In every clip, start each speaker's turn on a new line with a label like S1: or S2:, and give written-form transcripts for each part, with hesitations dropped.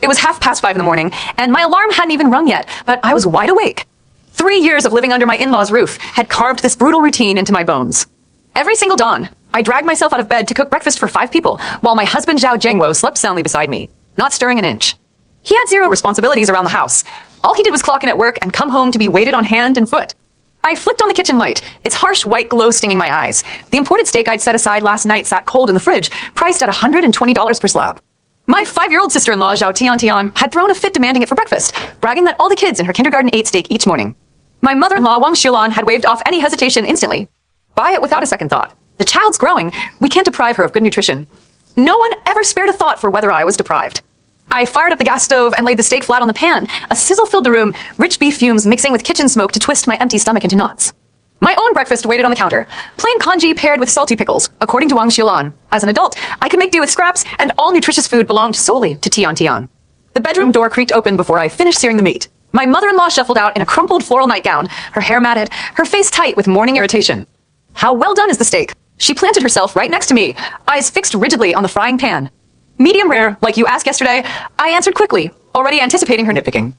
S1: It was 5:30 in the morning, and my alarm hadn't even rung yet, but I was wide awake. 3 years of living under my in-laws' roof had carved this brutal routine into my bones. Every single dawn, I dragged myself out of bed to cook breakfast for 5 people, while my husband Zhao Zhengwo slept soundly beside me, not stirring an inch. He had 0 responsibilities around the house. All he did was clock in at work and come home to be waited on hand and foot. I flicked on the kitchen light, its harsh white glow stinging my eyes. The imported steak I'd set aside last night sat cold in the fridge, priced at $120 per slab. My 5-year-old sister-in-law, Zhao Tian, had thrown a fit demanding it for breakfast, bragging that all the kids in her kindergarten ate steak each morning. My mother-in-law, Wang Xiulan, had waved off any hesitation instantly. Buy it without a second thought. The child's growing. We can't deprive her of good nutrition. No one ever spared a thought for whether I was deprived. I fired up the gas stove and laid the steak flat on the pan. A sizzle filled the room, rich beef fumes mixing with kitchen smoke to twist my empty stomach into knots. My own breakfast waited on the counter. Plain congee paired with salty pickles, according to Wang Xiulan. As an adult, I could make do with scraps, and all nutritious food belonged solely to Tian. The bedroom door creaked open before I finished searing the meat. My mother-in-law shuffled out in a crumpled floral nightgown, her hair matted, her face tight with morning irritation. How well done is the steak? She planted herself right next to me, eyes fixed rigidly on the frying pan. Medium rare, like you asked yesterday, I answered quickly, already anticipating her nitpicking.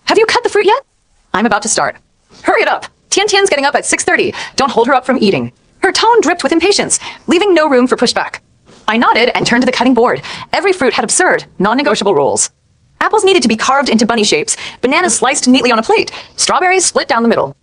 S1: Have you cut the fruit yet? I'm about to start. Hurry it up. Tian's getting up at 6:30. Don't hold her up from eating. Her tone dripped with impatience, leaving no room for pushback. I nodded and turned to the cutting board. Every fruit had absurd, non-negotiable rules. Apples needed to be carved into bunny shapes, bananas sliced neatly on a plate, strawberries split down the middle.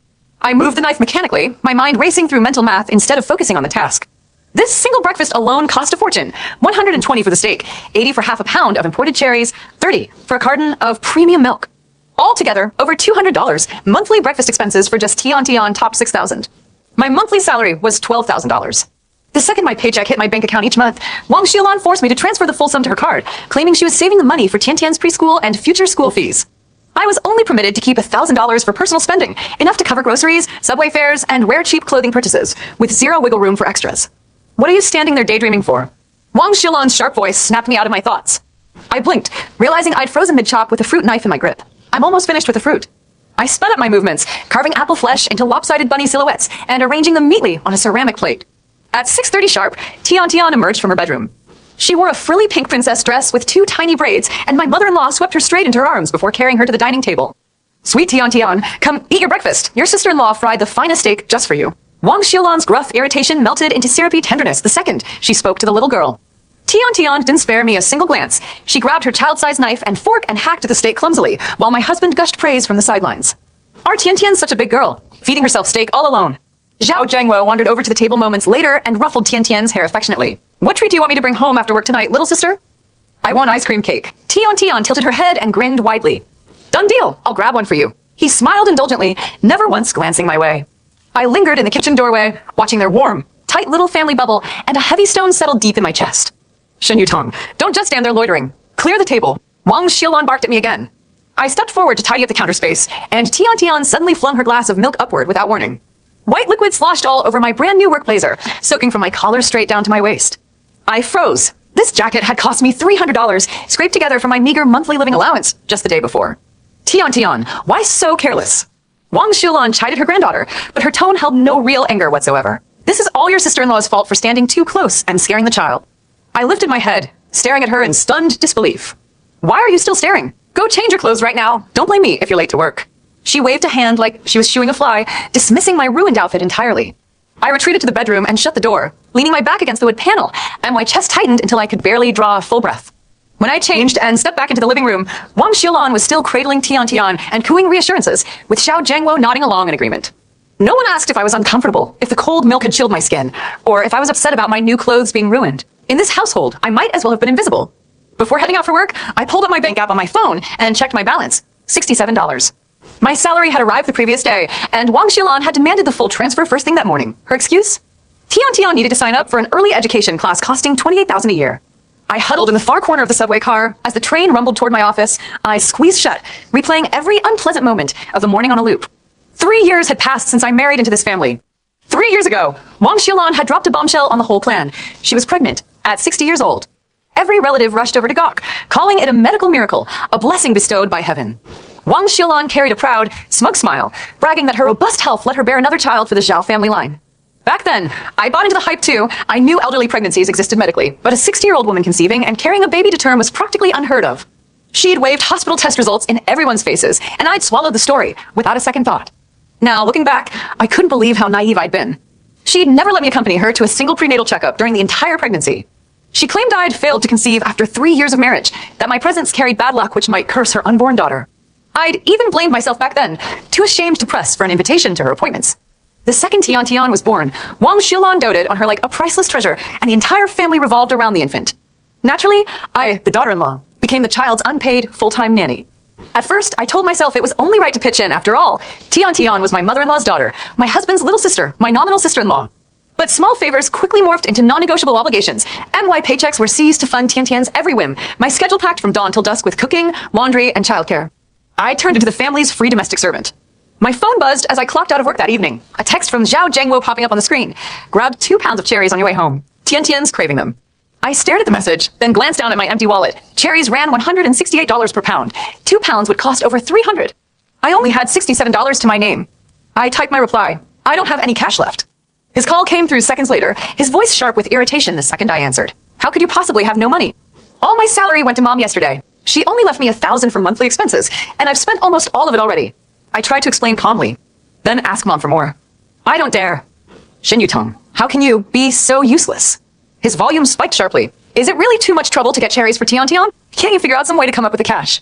S1: I moved the knife mechanically, my mind racing through mental math instead of focusing on the task. This single breakfast alone cost a fortune. $120 for the steak, $80 for half a pound of imported cherries, $30 for a carton of premium milk. Altogether, over $200 monthly breakfast expenses for just Tian topped $6,000. My monthly salary was $12,000. The second my paycheck hit my bank account each month, Wang Xiulan forced me to transfer the full sum to her card, claiming she was saving the money for Tian's preschool and future school fees. I was only permitted to keep $1,000 for personal spending, enough to cover groceries, subway fares, and rare cheap clothing purchases, with 0 wiggle room for extras. What are you standing there daydreaming for? Wang Xiulan's sharp voice snapped me out of my thoughts. I blinked, realizing I'd frozen mid-chop with a fruit knife in my grip. I'm almost finished with the fruit. I sped up my movements, carving apple flesh into lopsided bunny silhouettes and arranging them neatly on a ceramic plate. At 6:30 sharp, Tian emerged from her bedroom. She wore a frilly pink princess dress with 2 tiny braids, and my mother-in-law swept her straight into her arms before carrying her to the dining table. Sweet Tian, come eat your breakfast. Your sister-in-law fried the finest steak just for you. Wang Xiulan's gruff irritation melted into syrupy tenderness the second she spoke to the little girl. Tian didn't spare me a single glance. She grabbed her child-sized knife and fork and hacked at the steak clumsily, while my husband gushed praise from the sidelines. Our Tian's such a big girl, feeding herself steak all alone. Zhao Zhengwo wandered over to the table moments later and ruffled Tian's hair affectionately. What treat do you want me to bring home after work tonight, little sister? I want ice cream cake. Tian tilted her head and grinned widely. Done deal. I'll grab one for you. He smiled indulgently, never once glancing my way. I lingered in the kitchen doorway, watching their warm, tight little family bubble, and a heavy stone settled deep in my chest. Shen Yutong, don't just stand there loitering. Clear the table. Wang Xiulan barked at me again. I stepped forward to tidy up the counter space, and Tian suddenly flung her glass of milk upward without warning. White liquid sloshed all over my brand new work blazer, soaking from my collar straight down to my waist. I froze. This jacket had cost me $300, scraped together from my meager monthly living allowance just the day before. Tian, why so careless? Wang Xiulan chided her granddaughter, but her tone held no real anger whatsoever. This is all your sister-in-law's fault for standing too close and scaring the child. I lifted my head, staring at her in stunned disbelief. Why are you still staring? Go change your clothes right now. Don't blame me if you're late to work. She waved a hand like she was shooing a fly, dismissing my ruined outfit entirely. I retreated to the bedroom and shut the door, leaning my back against the wood panel, and my chest tightened until I could barely draw a full breath. When I changed and stepped back into the living room, Wang Xiulan was still cradling Tian and cooing reassurances, with Zhao Zhengwo nodding along in agreement. No one asked if I was uncomfortable, if the cold milk had chilled my skin, or if I was upset about my new clothes being ruined. In this household, I might as well have been invisible. Before heading out for work, I pulled up my bank app on my phone and checked my balance, $67. My salary had arrived the previous day, and Wang Xiulan had demanded the full transfer first thing that morning. Her excuse? Tian needed to sign up for an early education class costing $28,000 a year. I huddled in the far corner of the subway car. As the train rumbled toward my office, eyes squeezed shut, replaying every unpleasant moment of the morning on a loop. 3 years had passed since I married into this family. 3 years ago, Wang Xiulan had dropped a bombshell on the whole plan. She was pregnant, at 60 years old. Every relative rushed over to gawk, calling it a medical miracle, a blessing bestowed by heaven. Wang Xiulan carried a proud, smug smile, bragging that her robust health let her bear another child for the Zhao family line. Back then, I bought into the hype too. I knew elderly pregnancies existed medically, but a 60-year-old woman conceiving and carrying a baby to term was practically unheard of. She'd waved hospital test results in everyone's faces, and I'd swallowed the story without a second thought. Now, looking back, I couldn't believe how naive I'd been. She'd never let me accompany her to a single prenatal checkup during the entire pregnancy. She claimed I'd failed to conceive after 3 years of marriage, that my presence carried bad luck which might curse her unborn daughter. I'd even blamed myself back then, too ashamed to press for an invitation to her appointments. The second Tian Tian was born, Wang Xiulan doted on her like a priceless treasure, and the entire family revolved around the infant. Naturally, I, the daughter-in-law, became the child's unpaid, full-time nanny. At first, I told myself it was only right to pitch in. After all, Tian Tian was my mother-in-law's daughter, my husband's little sister, my nominal sister-in-law. But small favors quickly morphed into non-negotiable obligations. NY paychecks were seized to fund Tian Tian's every whim, my schedule packed from dawn till dusk with cooking, laundry, and childcare. I turned into the family's free domestic servant. My phone buzzed as I clocked out of work that evening, a text from Zhao Zhengwo popping up on the screen. Grab 2 pounds of cherries on your way home. Tian Tian's craving them. I stared at the message, then glanced down at my empty wallet. Cherries ran $168 per pound. 2 pounds would cost over $300. I only had $67 to my name. I typed my reply. I don't have any cash left. His call came through seconds later, his voice sharp with irritation the second I answered. How could you possibly have no money? All my salary went to Mom yesterday. She only left me $1,000 for monthly expenses, and I've spent almost all of it already. I tried to explain calmly, then ask Mom for more. I don't dare. Shin Yutong, how can you be so useless? His volume spiked sharply. Is it really too much trouble to get cherries for Tian Tian? Can't you figure out some way to come up with the cash?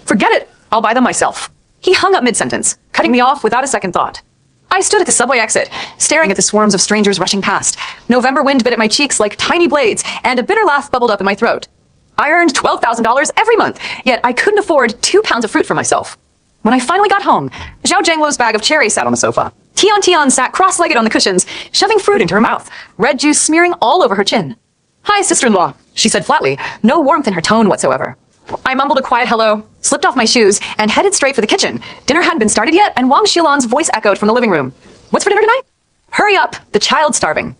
S1: Forget it. I'll buy them myself. He hung up mid-sentence, cutting me off without a second thought. I stood at the subway exit, staring at the swarms of strangers rushing past. November wind bit at my cheeks like tiny blades, and a bitter laugh bubbled up in my throat. I earned $12,000 every month, yet I couldn't afford 2 pounds of fruit for myself. When I finally got home, Zhao Zhengwo's bag of cherries sat on the sofa. Tian Tian sat cross-legged on the cushions, shoving fruit into her mouth, red juice smearing all over her chin. Hi, sister-in-law, she said flatly, no warmth in her tone whatsoever. I mumbled a quiet hello, slipped off my shoes, and headed straight for the kitchen. Dinner hadn't been started yet, and Wang Xiulan's voice echoed from the living room. What's for dinner tonight? Hurry up, the child's starving.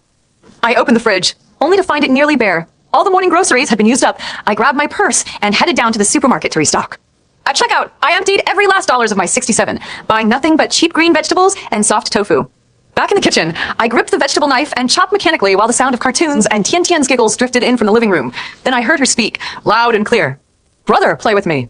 S1: I opened the fridge, only to find it nearly bare. All the morning groceries had been used up. I grabbed my purse and headed down to the supermarket to restock. At checkout, I emptied every last dollars of my 67, buying nothing but cheap green vegetables and soft tofu. Back in the kitchen, I gripped the vegetable knife and chopped mechanically while the sound of cartoons and Tian Tian's giggles drifted in from the living room. Then I heard her speak, loud and clear. Brother, play with me.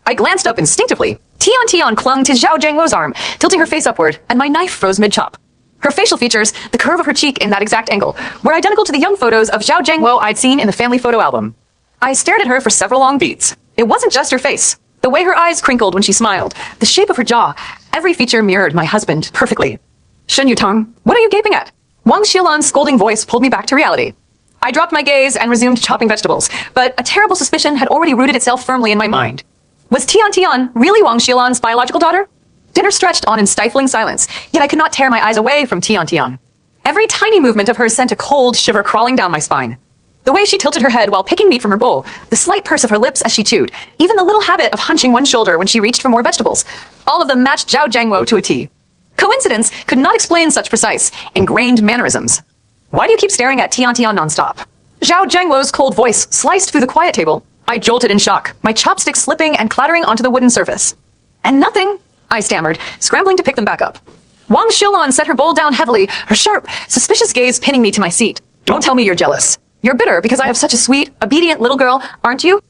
S1: I glanced up instinctively. Tian Tian clung to Zhao Zhengwo's arm, tilting her face upward, and my knife froze mid-chop. Her facial features, the curve of her cheek in that exact angle, were identical to the young photos of Zhao Zhengwo I'd seen in the family photo album. I stared at her for several long beats. It wasn't just her face. The way her eyes crinkled when she smiled, the shape of her jaw, every feature mirrored my husband perfectly. Shen Yutong, what are you gaping at? Wang Xiulan's scolding voice pulled me back to reality. I dropped my gaze and resumed chopping vegetables, but a terrible suspicion had already rooted itself firmly in my mind. Was Tian Tian really Wang Xiulan's biological daughter? Dinner stretched on in stifling silence, yet I could not tear my eyes away from Tian Tian. Every tiny movement of hers sent a cold shiver crawling down my spine. The way she tilted her head while picking meat from her bowl, the slight purse of her lips as she chewed, even the little habit of hunching one shoulder when she reached for more vegetables, all of them matched Zhao Zhengwo to a T. Coincidence could not explain such precise, ingrained mannerisms. Why do you keep staring at Tian Tian nonstop? Zhao Zhengwo's cold voice sliced through the quiet table. I jolted in shock, my chopsticks slipping and clattering onto the wooden surface. And nothing, I stammered, scrambling to pick them back up. Wang Xiulan set her bowl down heavily, her sharp, suspicious gaze pinning me to my seat. Don't tell me you're jealous. You're bitter because I have such a sweet, obedient little girl, aren't you?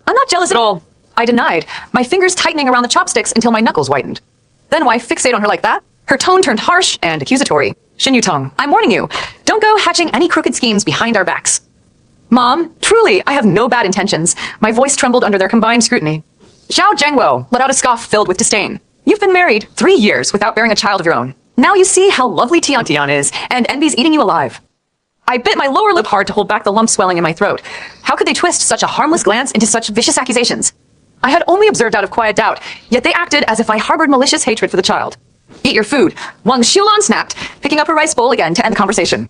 S1: I'm not jealous at all, I denied, my fingers tightening around the chopsticks until my knuckles whitened. Then why fixate on her like that? Her tone turned harsh and accusatory. Shin Yutong, I'm warning you. Don't go hatching any crooked schemes behind our backs. Mom, truly, I have no bad intentions. My voice trembled under their combined scrutiny. Zhao Zhengwo let out a scoff filled with disdain. You've been married 3 years without bearing a child of your own. Now you see how lovely Tian Tian is, and envy's eating you alive. I bit my lower lip hard to hold back the lump swelling in my throat. How could they twist such a harmless glance into such vicious accusations? I had only observed out of quiet doubt, yet they acted as if I harbored malicious hatred for the child. Eat your food, Wang Xiulan snapped, picking up her rice bowl again to end the conversation.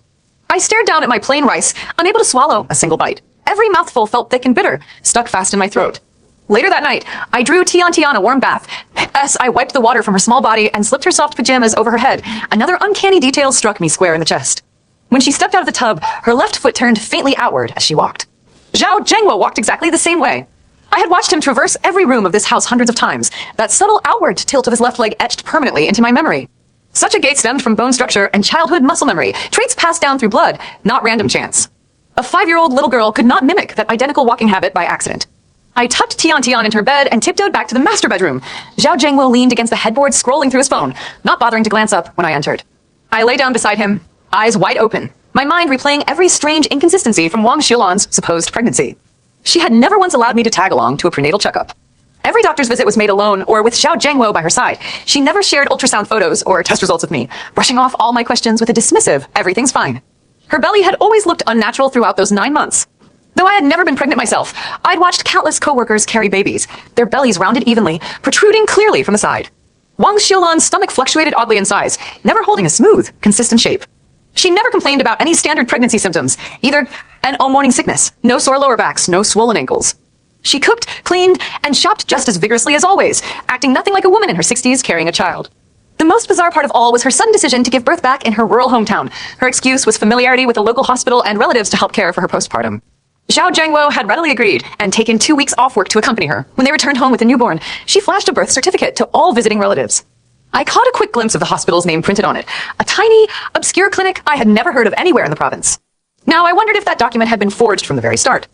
S1: I stared down at my plain rice, unable to swallow a single bite. Every mouthful felt thick and bitter, stuck fast in my throat. Later that night, I drew Tian Tian a warm bath. As I wiped the water from her small body and slipped her soft pajamas over her head, another uncanny detail struck me square in the chest. When she stepped out of the tub, her left foot turned faintly outward as she walked. Zhao Zhengwo walked exactly the same way. I had watched him traverse every room of this house hundreds of times, that subtle outward tilt of his left leg etched permanently into my memory. Such a gait stemmed from bone structure and childhood muscle memory, traits passed down through blood, not random chance. A 5-year-old little girl could not mimic that identical walking habit by accident. I tucked Tian Tian into her bed and tiptoed back to the master bedroom. Zhao Zhengwo leaned against the headboard, scrolling through his phone, not bothering to glance up when I entered. I lay down beside him, eyes wide open, my mind replaying every strange inconsistency from Wang Xiulan's supposed pregnancy. She had never once allowed me to tag along to a prenatal checkup. Every doctor's visit was made alone or with Zhao Zhengwo by her side. She never shared ultrasound photos or test results with me, brushing off all my questions with a dismissive, everything's fine. Her belly had always looked unnatural throughout those 9 months. Though I had never been pregnant myself, I'd watched countless co-workers carry babies, their bellies rounded evenly, protruding clearly from the side. Wang Xiulan's stomach fluctuated oddly in size, never holding a smooth, consistent shape. She never complained about any standard pregnancy symptoms, either an morning sickness, no sore lower backs, no swollen ankles. She cooked, cleaned, and shopped just as vigorously as always, acting nothing like a woman in her 60s carrying a child. The most bizarre part of all was her sudden decision to give birth back in her rural hometown. Her excuse was familiarity with the local hospital and relatives to help care for her postpartum. Zhao Zhengwo had readily agreed and taken 2 weeks off work to accompany her. When they returned home with the newborn, she flashed a birth certificate to all visiting relatives. I caught a quick glimpse of the hospital's name printed on it, a tiny, obscure clinic I had never heard of anywhere in the province. Now I wondered if that document had been forged from the very start.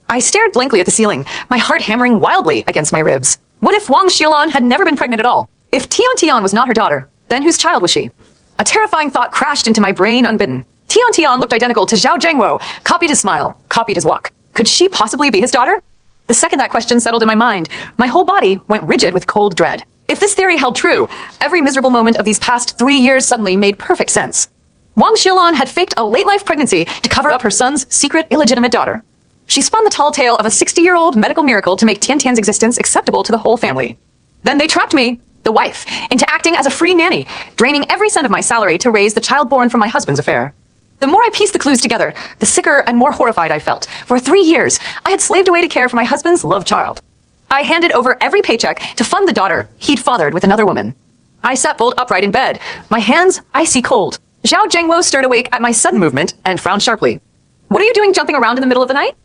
S1: I stared blankly at the ceiling, my heart hammering wildly against my ribs. What if Wang Xiulan had never been pregnant at all? If Tian Tian was not her daughter, then whose child was she? A terrifying thought crashed into my brain unbidden. Tian Tian looked identical to Zhao Zhengwo, copied his smile, copied his walk. Could she possibly be his daughter? The second that question settled in my mind, my whole body went rigid with cold dread. If this theory held true, every miserable moment of these past 3 years suddenly made perfect sense. Wang Xiulan had faked a late-life pregnancy to cover up her son's secret illegitimate daughter. She spun the tall tale of a 60-year-old medical miracle to make Tian Tian's existence acceptable to the whole family. Then they trapped me, the wife, into acting as a free nanny, draining every cent of my salary to raise the child born from my husband's affair. The more I pieced the clues together, the sicker and more horrified I felt. For 3 years, I had slaved away to care for my husband's love child. I handed over every paycheck to fund the daughter he'd fathered with another woman. I sat bolt upright in bed, my hands icy cold. Zhao Zhengwo stirred awake at my sudden movement and frowned sharply. What are you doing jumping around in the middle of the night?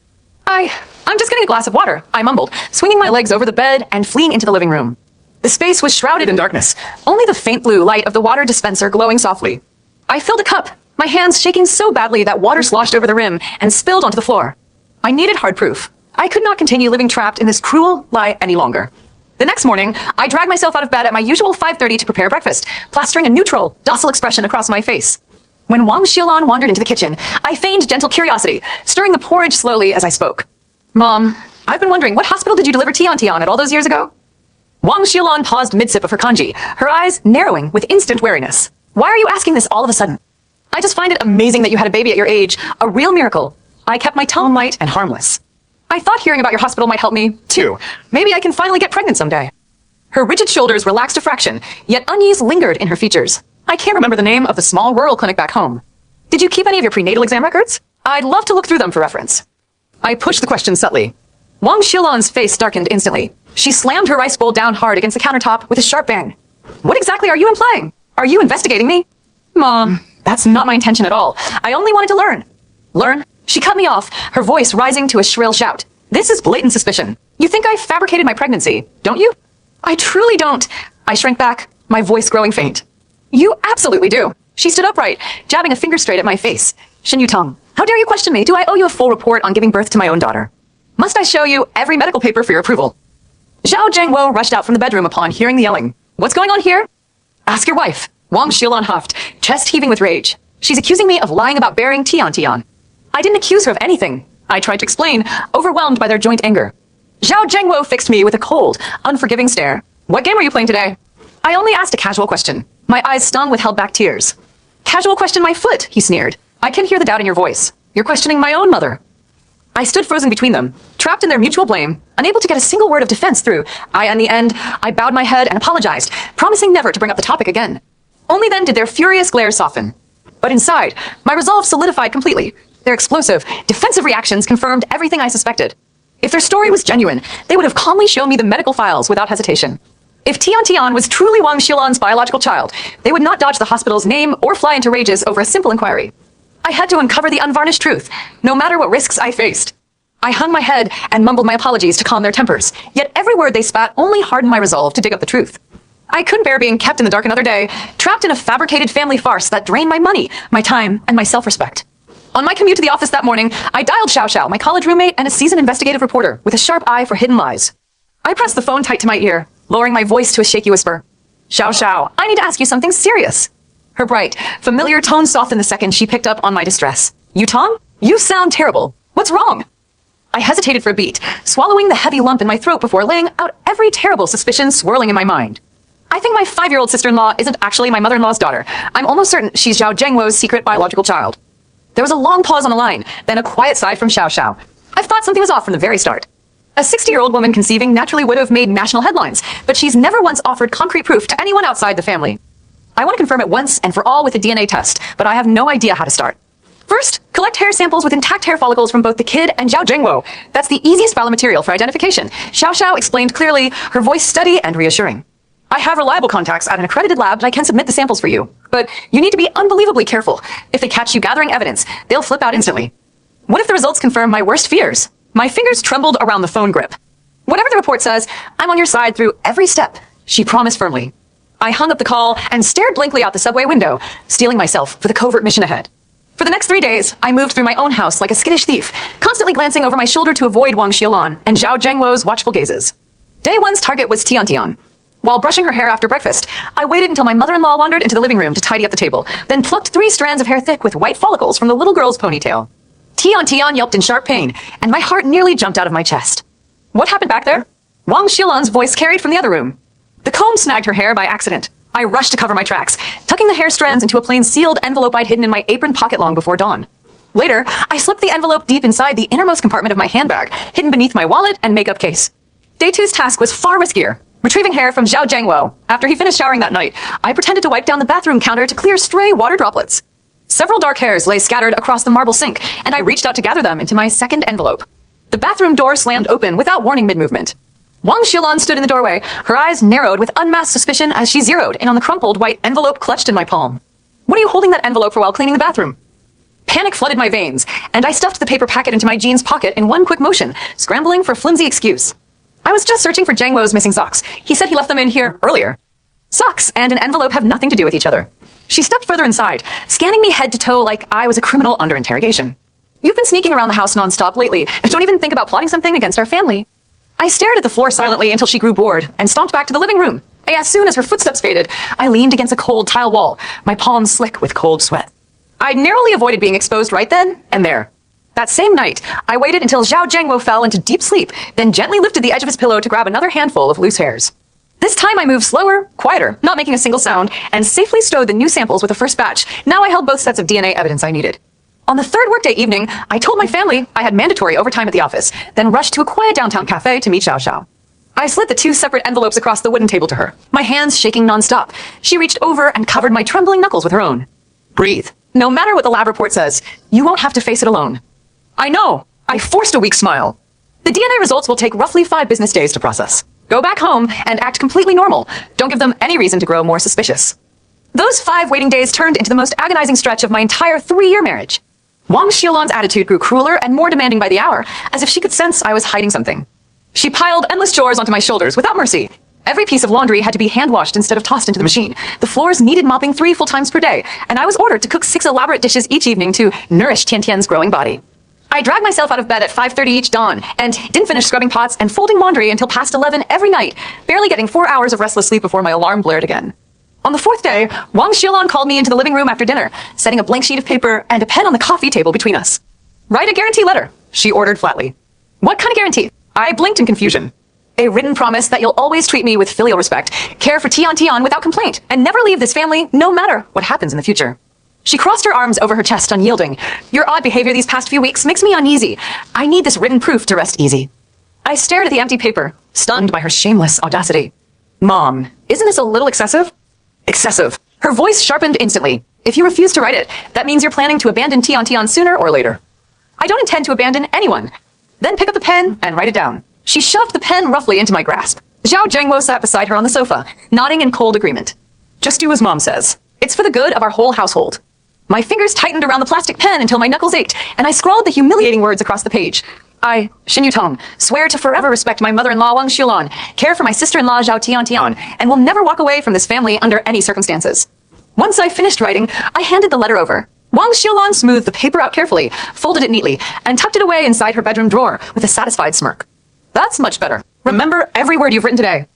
S1: I'm just getting a glass of water, I mumbled, swinging my legs over the bed and fleeing into the living room. The space was shrouded in darkness, only the faint blue light of the water dispenser glowing softly. I filled a cup, my hands shaking so badly that water sloshed over the rim and spilled onto the floor. I needed hard proof. I could not continue living trapped in this cruel lie any longer. The next morning, I dragged myself out of bed at my usual 5:30 to prepare breakfast, plastering a neutral, docile expression across my face. When Wang Xiulan wandered into the kitchen, I feigned gentle curiosity, stirring the porridge slowly as I spoke. Mom, I've been wondering, what hospital did you deliver Tian Tian at all those years ago? Wang Xiulan paused mid-sip of her kanji, her eyes narrowing with instant wariness. Why are you asking this all of a sudden? I just find it amazing that you had a baby at your age, a real miracle. I kept my tone light and harmless. I thought hearing about your hospital might help me, too. Maybe I can finally get pregnant someday. Her rigid shoulders relaxed a fraction, yet unease lingered in her features. I can't remember the name of the small rural clinic back home. Did you keep any of your prenatal exam records? I'd love to look through them for reference. I pushed the question subtly. Wang Xiulan's face darkened instantly. She slammed her rice bowl down hard against the countertop with a sharp bang. What exactly are you implying? Are you investigating me? Mom, that's not my intention at all. I only wanted to learn. Learn? She cut me off, her voice rising to a shrill shout. This is blatant suspicion. You think I fabricated my pregnancy, don't you? I truly don't. I shrank back, my voice growing faint. You absolutely do. She stood upright, jabbing a finger straight at my face. Shin Yutong, how dare you question me? Do I owe you a full report on giving birth to my own daughter? Must I show you every medical paper for your approval? Zhao Zhengwo rushed out from the bedroom upon hearing the yelling. What's going on here? Ask your wife. Wang Xiulan huffed, chest heaving with rage. She's accusing me of lying about bearing Tian Tian. I didn't accuse her of anything. I tried to explain, overwhelmed by their joint anger. Zhao Zhengwo fixed me with a cold, unforgiving stare. What game are you playing today? I only asked a casual question. My eyes stung with held-back tears. Casual question my foot, he sneered. I can hear the doubt in your voice. You're questioning my own mother. I stood frozen between them, trapped in their mutual blame, unable to get a single word of defense through. In the end, I bowed my head and apologized, promising never to bring up the topic again. Only then did their furious glare soften. But inside, my resolve solidified completely. Their explosive, defensive reactions confirmed everything I suspected. If their story was genuine, they would have calmly shown me the medical files without hesitation. If Tian Tian was truly Wang Xiulan's biological child, they would not dodge the hospital's name or fly into rages over a simple inquiry. I had to uncover the unvarnished truth, no matter what risks I faced. I hung my head and mumbled my apologies to calm their tempers, yet every word they spat only hardened my resolve to dig up the truth. I couldn't bear being kept in the dark another day, trapped in a fabricated family farce that drained my money, my time, and my self-respect. On my commute to the office that morning, I dialed Xiao Xiao, my college roommate and a seasoned investigative reporter with a sharp eye for hidden lies. I pressed the phone tight to my ear, lowering my voice to a shaky whisper. Xiao Xiao, I need to ask you something serious. Her bright, familiar tone softened the second she picked up on my distress. Yutong? You sound terrible. What's wrong? I hesitated for a beat, swallowing the heavy lump in my throat before laying out every terrible suspicion swirling in my mind. I think my 5-year-old sister-in-law isn't actually my mother-in-law's daughter. I'm almost certain she's Zhao Zhengwo's secret biological child. There was a long pause on the line, then a quiet sigh from Xiao Xiao. I thought something was off from the very start. A 60-year-old woman conceiving naturally would have made national headlines, but she's never once offered concrete proof to anyone outside the family. I want to confirm it once and for all with a DNA test, but I have no idea how to start. First, collect hair samples with intact hair follicles from both the kid and Zhao Zhengwo. That's the easiest biomaterial for identification. Xiao Xiao explained clearly, her voice steady and reassuring. I have reliable contacts at an accredited lab and I can submit the samples for you. But you need to be unbelievably careful. If they catch you gathering evidence, they'll flip out instantly. What if the results confirm my worst fears? My fingers trembled around the phone grip. Whatever the report says, I'm on your side through every step, she promised firmly. I hung up the call and stared blankly out the subway window, steeling myself for the covert mission ahead. For the next 3 days, I moved through my own house like a skittish thief, constantly glancing over my shoulder to avoid Wang Xiaolan and Zhao Zhengwo's watchful gazes. Day one's target was Tian Tian. While brushing her hair after breakfast, I waited until my mother-in-law wandered into the living room to tidy up the table, then plucked 3 strands of hair thick with white follicles from the little girl's ponytail. Tian Tian yelped in sharp pain, and my heart nearly jumped out of my chest. What happened back there? Wang Xiaolan's voice carried from the other room. The comb snagged her hair by accident. I rushed to cover my tracks, tucking the hair strands into a plain sealed envelope I'd hidden in my apron pocket long before dawn. Later, I slipped the envelope deep inside the innermost compartment of my handbag, hidden beneath my wallet and makeup case. Day 2's task was far riskier, retrieving hair from Zhao Zhengwo. After he finished showering that night, I pretended to wipe down the bathroom counter to clear stray water droplets. Several dark hairs lay scattered across the marble sink, and I reached out to gather them into my second envelope. The bathroom door slammed open without warning mid-movement. Wang Xiaolan stood in the doorway, her eyes narrowed with unmasked suspicion as she zeroed in on the crumpled white envelope clutched in my palm. What are you holding that envelope for while cleaning the bathroom? Panic flooded my veins, and I stuffed the paper packet into my jeans pocket in one quick motion, scrambling for a flimsy excuse. I was just searching for Zhengwo's missing socks. He said he left them in here earlier. Socks and an envelope have nothing to do with each other. She stepped further inside, scanning me head to toe like I was a criminal under interrogation. You've been sneaking around the house nonstop lately, and don't even think about plotting something against our family. I stared at the floor silently until she grew bored and stomped back to the living room. As soon as her footsteps faded, I leaned against a cold tile wall, my palms slick with cold sweat. I'd narrowly avoided being exposed right then and there. That same night, I waited until Zhao Zhengwo fell into deep sleep, then gently lifted the edge of his pillow to grab another handful of loose hairs. This time I moved slower, quieter, not making a single sound, and safely stowed the new samples with the first batch. Now I held both sets of DNA evidence I needed. On the 3rd workday evening, I told my family I had mandatory overtime at the office, then rushed to a quiet downtown cafe to meet Xiao Xiao. I slid the 2 separate envelopes across the wooden table to her, my hands shaking nonstop. She reached over and covered my trembling knuckles with her own. Breathe. No matter what the lab report says, you won't have to face it alone. I know. I forced a weak smile. The DNA results will take roughly 5 business days to process. Go back home and act completely normal. Don't give them any reason to grow more suspicious. Those 5 waiting days turned into the most agonizing stretch of my entire 3-year marriage. Wang Xiaolan's attitude grew crueler and more demanding by the hour, as if she could sense I was hiding something. She piled endless chores onto my shoulders without mercy. Every piece of laundry had to be hand-washed instead of tossed into the machine. The floors needed mopping 3 full times per day, and I was ordered to cook 6 elaborate dishes each evening to nourish Tian Tian's growing body. I dragged myself out of bed at 5:30 each dawn, and didn't finish scrubbing pots and folding laundry until past 11 every night, barely getting 4 hours of restless sleep before my alarm blared again. On the 4th day, Wang Xiaolan called me into the living room after dinner, setting a blank sheet of paper and a pen on the coffee table between us. Write a guarantee letter, she ordered flatly. What kind of guarantee? I blinked in confusion. A written promise that you'll always treat me with filial respect, care for Tian Tian without complaint, and never leave this family, no matter what happens in the future. She crossed her arms over her chest, unyielding. Your odd behavior these past few weeks makes me uneasy. I need this written proof to rest easy. I stared at the empty paper, stunned by her shameless audacity. Mom, isn't this a little excessive? Excessive. Her voice sharpened instantly. If you refuse to write it, that means you're planning to abandon Tian Tian sooner or later. I don't intend to abandon anyone. Then pick up the pen and write it down. She shoved the pen roughly into my grasp. Zhao Zhengwo sat beside her on the sofa, nodding in cold agreement. Just do as Mom says. It's for the good of our whole household. My fingers tightened around the plastic pen until my knuckles ached, and I scrawled the humiliating words across the page. I, Xin Yutong, swear to forever respect my mother-in-law Wang Xiaolan, care for my sister-in-law Zhao Tian Tian, and will never walk away from this family under any circumstances. Once I finished writing, I handed the letter over. Wang Xiaolan smoothed the paper out carefully, folded it neatly, and tucked it away inside her bedroom drawer with a satisfied smirk. That's much better. Remember every word you've written today.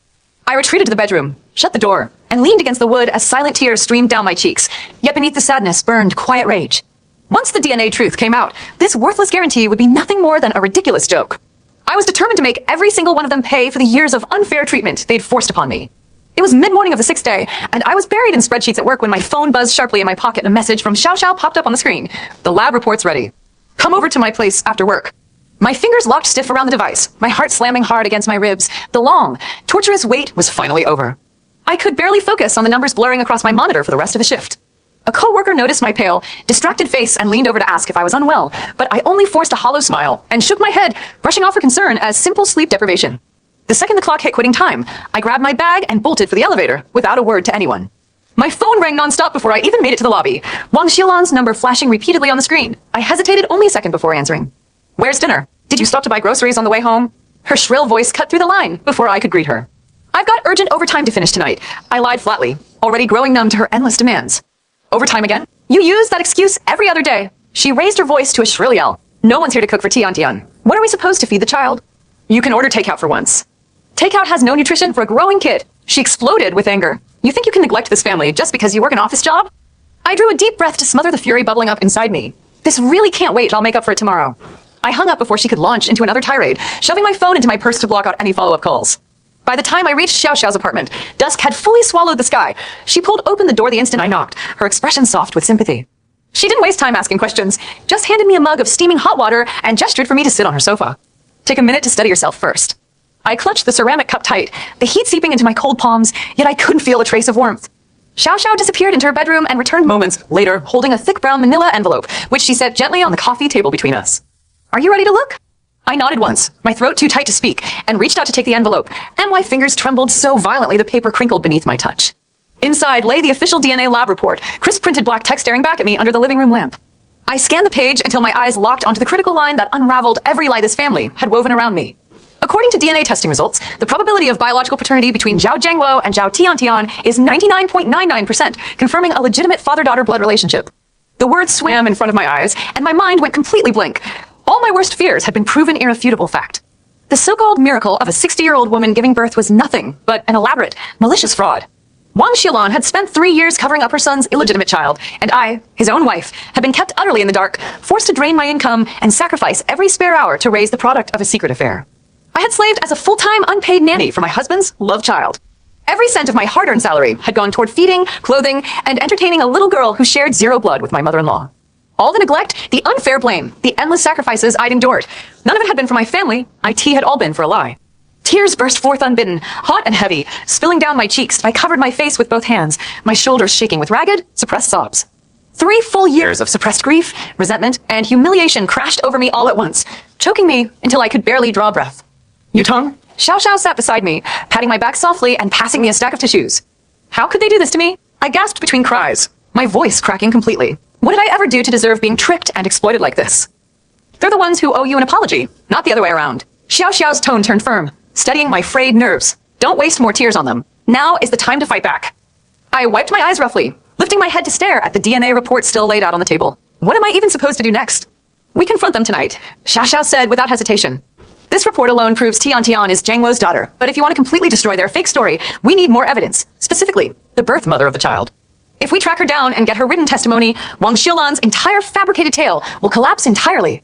S1: I retreated to the bedroom, shut the door, and leaned against the wood as silent tears streamed down my cheeks, yet beneath the sadness burned quiet rage. Once the DNA truth came out, this worthless guarantee would be nothing more than a ridiculous joke. I was determined to make every single one of them pay for the years of unfair treatment they'd forced upon me. It was mid-morning of the 6th day, and I was buried in spreadsheets at work when my phone buzzed sharply in my pocket and a message from Xiao Xiao popped up on the screen. The lab report's ready. Come over to my place after work. My fingers locked stiff around the device, my heart slamming hard against my ribs. The long, torturous wait was finally over. I could barely focus on the numbers blurring across my monitor for the rest of the shift. A coworker noticed my pale, distracted face and leaned over to ask if I was unwell, but I only forced a hollow smile and shook my head, brushing off her concern as simple sleep deprivation. The second the clock hit quitting time, I grabbed my bag and bolted for the elevator without a word to anyone. My phone rang nonstop before I even made it to the lobby, Wang Xiaolan's number flashing repeatedly on the screen. I hesitated only a second before answering. Where's dinner? Did you stop to buy groceries on the way home? Her shrill voice cut through the line before I could greet her. I've got urgent overtime to finish tonight. I lied flatly, already growing numb to her endless demands. Overtime again? You use that excuse every other day. She raised her voice to a shrill yell. No one's here to cook for Tian Tian. What are we supposed to feed the child? You can order takeout for once. Takeout has no nutrition for a growing kid. She exploded with anger. You think you can neglect this family just because you work an office job? I drew a deep breath to smother the fury bubbling up inside me. This really can't wait. I'll make up for it tomorrow. I hung up before she could launch into another tirade, shoving my phone into my purse to block out any follow-up calls. By the time I reached Xiao Xiao's apartment, dusk had fully swallowed the sky. She pulled open the door the instant I knocked, her expression soft with sympathy. She didn't waste time asking questions, just handed me a mug of steaming hot water and gestured for me to sit on her sofa. Take a minute to steady yourself first. I clutched the ceramic cup tight, the heat seeping into my cold palms, yet I couldn't feel a trace of warmth. Xiao Xiao disappeared into her bedroom and returned moments later, holding a thick brown manila envelope, which she set gently on the coffee table between us. Are you ready to look? I nodded once, my throat too tight to speak, and reached out to take the envelope, and my fingers trembled so violently the paper crinkled beneath my touch. Inside lay the official DNA lab report, crisp printed black text staring back at me under the living room lamp. I scanned the page until my eyes locked onto the critical line that unraveled every lie this family had woven around me. According to DNA testing results, the probability of biological paternity between Zhao Jiangluo and Zhao Tian is 99.99%, confirming a legitimate father-daughter blood relationship. The words swam in front of my eyes, and my mind went completely blank. All my worst fears had been proven irrefutable fact. The so-called miracle of a 60-year-old woman giving birth was nothing but an elaborate, malicious fraud. Wang Xiaolan had spent 3 years covering up her son's illegitimate child, and I, his own wife, had been kept utterly in the dark, forced to drain my income and sacrifice every spare hour to raise the product of a secret affair. I had slaved as a full-time unpaid nanny for my husband's love child. Every cent of my hard-earned salary had gone toward feeding, clothing, and entertaining a little girl who shared zero blood with my mother-in-law. All the neglect, the unfair blame, the endless sacrifices I'd endured. None of it had been for my family. IT had all been for a lie. Tears burst forth unbidden, hot and heavy, spilling down my cheeks. I covered my face with both hands, my shoulders shaking with ragged, suppressed sobs. 3 full years of suppressed grief, resentment, and humiliation crashed over me all at once, choking me until I could barely draw breath. Yutong? Xiao Xiao sat beside me, patting my back softly and passing me a stack of tissues. How could they do this to me? I gasped between cries, my voice cracking completely. What did I ever do to deserve being tricked and exploited like this? They're the ones who owe you an apology, not the other way around. Xiao Xiao's tone turned firm, steadying my frayed nerves. Don't waste more tears on them. Now is the time to fight back. I wiped my eyes roughly, lifting my head to stare at the DNA report still laid out on the table. What am I even supposed to do next? We confront them tonight, Xiao Xiao said without hesitation. This report alone proves Tian Tian is Jiangluo's daughter, but if you want to completely destroy their fake story, we need more evidence, specifically, the birth mother of the child. If we track her down and get her written testimony, Wang Xiaolan's entire fabricated tale will collapse entirely.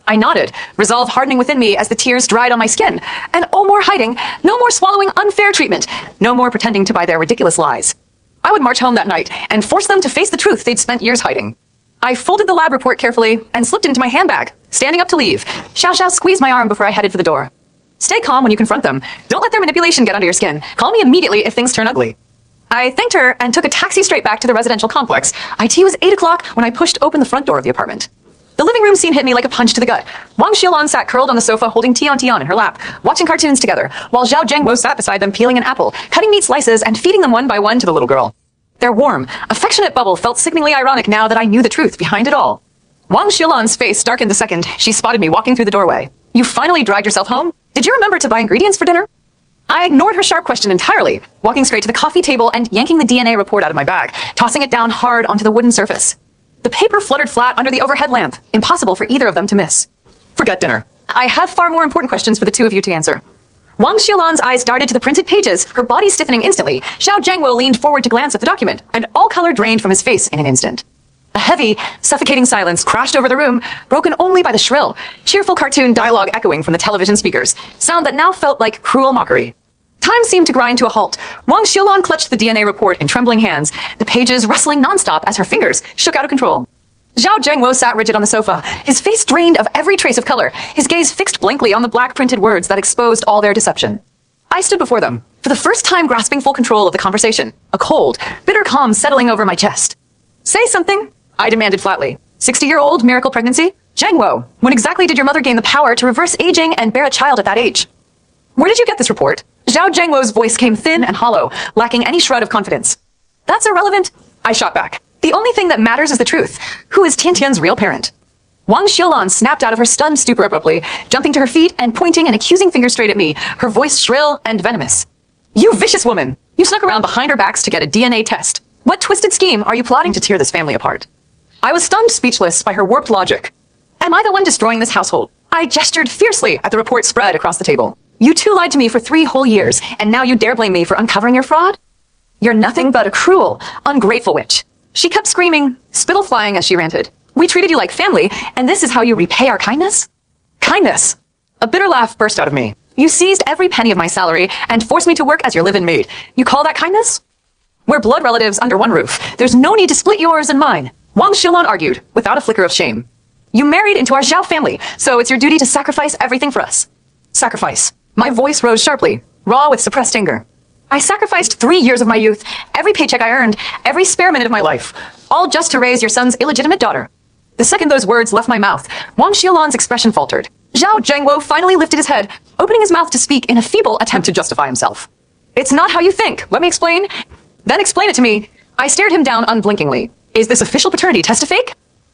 S1: I nodded, resolve hardening within me as the tears dried on my skin. And oh, more hiding, no more swallowing unfair treatment, no more pretending to buy their ridiculous lies. I would march home that night and force them to face the truth they'd spent years hiding. I folded the lab report carefully and slipped into my handbag, standing up to leave. Xiao Xiao squeezed my arm before I headed for the door. Stay calm when you confront them. Don't let their manipulation get under your skin. Call me immediately if things turn ugly. I thanked her and took a taxi straight back to the residential complex. IT was 8 o'clock when I pushed open the front door of the apartment. The living room scene hit me like a punch to the gut. Wang Xiaolan sat curled on the sofa holding Tian Tian in her lap, watching cartoons together, while Zhao Jiangluo sat beside them peeling an apple, cutting meat slices and feeding them one by one to the little girl. Their warm, affectionate bubble felt sickeningly ironic now that I knew the truth behind it all. Wang Xiaolan's face darkened the second she spotted me walking through the doorway. You finally dragged yourself home? Did you remember to buy ingredients for dinner? I ignored her sharp question entirely, walking straight to the coffee table and yanking the DNA report out of my bag, tossing it down hard onto the wooden surface. The paper fluttered flat under the overhead lamp, impossible for either of them to miss. Forget dinner. I have far more important questions for the two of you to answer. Wang Xiaolan's eyes darted to the printed pages, her body stiffening instantly. Zhao Zhengwo leaned forward to glance at the document, and all color drained from his face in an instant. A heavy, suffocating silence crashed over the room, broken only by the shrill, cheerful cartoon dialogue echoing from the television speakers, sound that now felt like cruel mockery. Time seemed to grind to a halt. Wang Xiaolan clutched the DNA report in trembling hands, the pages rustling nonstop as her fingers shook out of control. Zhao Zhengwo sat rigid on the sofa, his face drained of every trace of color, his gaze fixed blankly on the black printed words that exposed all their deception. I stood before them, for the first time grasping full control of the conversation, a cold, bitter calm settling over my chest. Say something, I demanded flatly. 60-year-old miracle pregnancy? Zhengwo, when exactly did your mother gain the power to reverse aging and bear a child at that age? Where did you get this report? Zhao Zhengwo's voice came thin and hollow, lacking any shred of confidence. That's irrelevant, I shot back. The only thing that matters is the truth. Who is Tiantian's real parent? Wang Xiaolan snapped out of her stunned stupor abruptly, jumping to her feet and pointing an accusing finger straight at me, her voice shrill and venomous. You vicious woman! You snuck around behind our backs to get a DNA test. What twisted scheme are you plotting to tear this family apart? I was stunned speechless by her warped logic. Am I the one destroying this household? I gestured fiercely at the report spread across the table. You two lied to me for 3 whole years, and now you dare blame me for uncovering your fraud? You're nothing but a cruel, ungrateful witch. She kept screaming, spittle flying as she ranted. We treated you like family, and this is how you repay our kindness? Kindness! A bitter laugh burst out of me. You seized every penny of my salary and forced me to work as your live-in maid. You call that kindness? We're blood relatives under one roof. There's no need to split yours and mine. Wang Xiaolan argued, without a flicker of shame. You married into our Zhao family, so it's your duty to sacrifice everything for us. Sacrifice. My voice rose sharply, raw with suppressed anger. I sacrificed 3 years of my youth, every paycheck I earned, every spare minute of my life, all just to raise your son's illegitimate daughter. The second those words left my mouth, Wang Xiaolan's expression faltered. Zhao Zhengwo finally lifted his head, opening his mouth to speak in a feeble attempt to justify himself. It's not how you think. Let me explain. Then explain it to me. I stared him down unblinkingly. Is this official paternity test a fake?